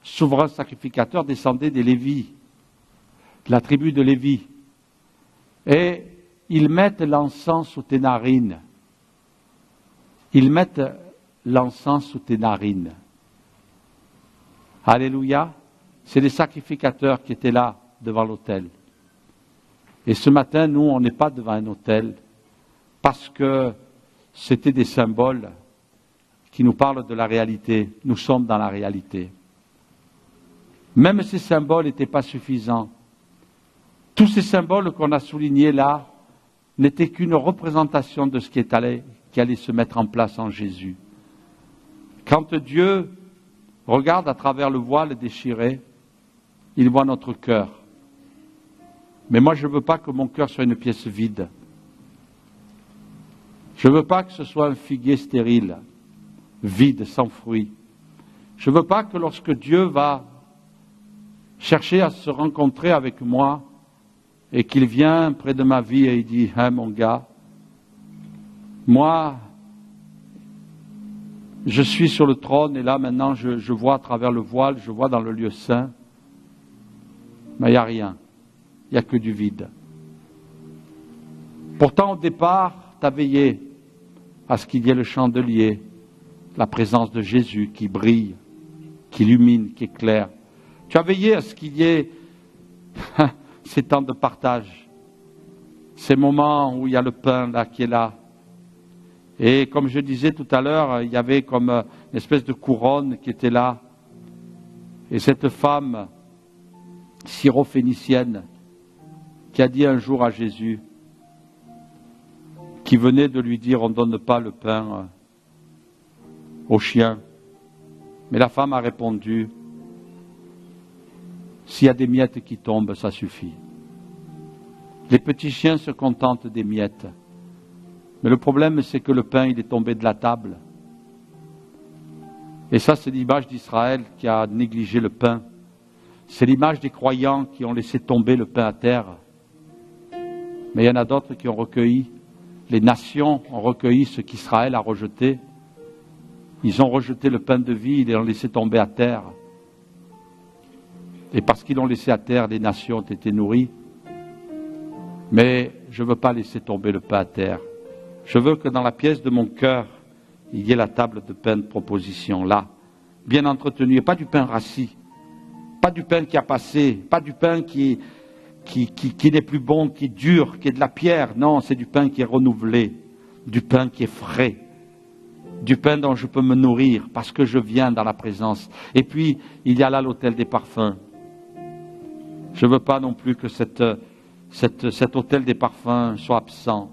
souverains sacrificateurs, descendaient des Lévis, de la tribu de Lévi. Et ils mettent l'encens sous tes narines. Ils mettent l'encens sous tes narines. Alléluia. C'est les sacrificateurs qui étaient là devant l'autel. Et ce matin, nous, on n'est pas devant un autel parce que c'était des symboles qui nous parlent de la réalité. Nous sommes dans la réalité. Même ces symboles n'étaient pas suffisants. Tous ces symboles qu'on a soulignés là n'étaient qu'une représentation de ce qui allait se mettre en place en Jésus. Quand Dieu regarde à travers le voile déchiré, il voit notre cœur. Mais moi, je ne veux pas que mon cœur soit une pièce vide. Je ne veux pas que ce soit un figuier stérile, vide, sans fruits. Je ne veux pas que lorsque Dieu va chercher à se rencontrer avec moi et qu'il vient près de ma vie et il dit « Hein, mon gars, moi, je suis sur le trône et là maintenant je vois à travers le voile, je vois dans le lieu saint, mais il n'y a rien, il n'y a que du vide. » Pourtant au départ, tu as veillé à ce qu'il y ait le chandelier, la présence de Jésus qui brille, qui illumine, qui éclaire. Tu as veillé à ce qu'il y ait ces temps de partage, ces moments où il y a le pain là qui est là. Et comme je disais tout à l'heure, il y avait comme une espèce de couronne qui était là. Et cette femme syrophénicienne qui a dit un jour à Jésus, qui venait de lui dire on ne donne pas le pain aux chiens. Mais la femme a répondu, s'il y a des miettes qui tombent, ça suffit. Les petits chiens se contentent des miettes. Mais le problème, c'est que le pain, il est tombé de la table. Et ça, c'est l'image d'Israël qui a négligé le pain. C'est l'image des croyants qui ont laissé tomber le pain à terre. Mais il y en a d'autres qui ont recueilli. Les nations ont recueilli ce qu'Israël a rejeté. Ils ont rejeté le pain de vie, ils l'ont laissé tomber à terre. Et parce qu'ils l'ont laissé à terre, les nations ont été nourries. Mais je ne veux pas laisser tomber le pain à terre. Je veux que dans la pièce de mon cœur, il y ait la table de pain de proposition, là, bien entretenue, et pas du pain rassis, pas du pain qui a passé, pas du pain qui n'est plus bon, qui est dur, qui est de la pierre. Non, c'est du pain qui est renouvelé, du pain qui est frais, du pain dont je peux me nourrir parce que je viens dans la présence. Et puis, il y a là l'autel des parfums. Je ne veux pas non plus que cet autel des parfums soit absent.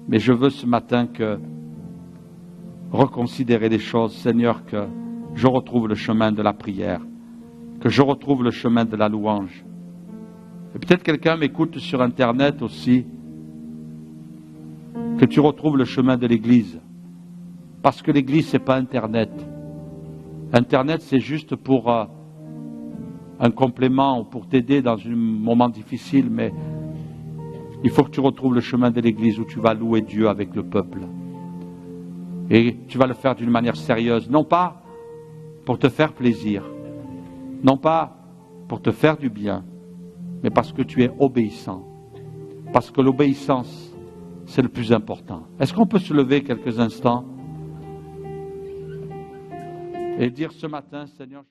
Mais je veux ce matin reconsidérer les choses, Seigneur, que je retrouve le chemin de la prière, que je retrouve le chemin de la louange. Et peut-être quelqu'un m'écoute sur Internet aussi, que tu retrouves le chemin de l'Église. Parce que l'Église, ce n'est pas Internet. Internet, c'est juste pour un complément ou pour t'aider dans un moment difficile, mais il faut que tu retrouves le chemin de l'Église où tu vas louer Dieu avec le peuple. Et tu vas le faire d'une manière sérieuse, non pas pour te faire plaisir, non pas pour te faire du bien, mais parce que tu es obéissant. Parce que l'obéissance, c'est le plus important. Est-ce qu'on peut se lever quelques instants et dire ce matin, Seigneur...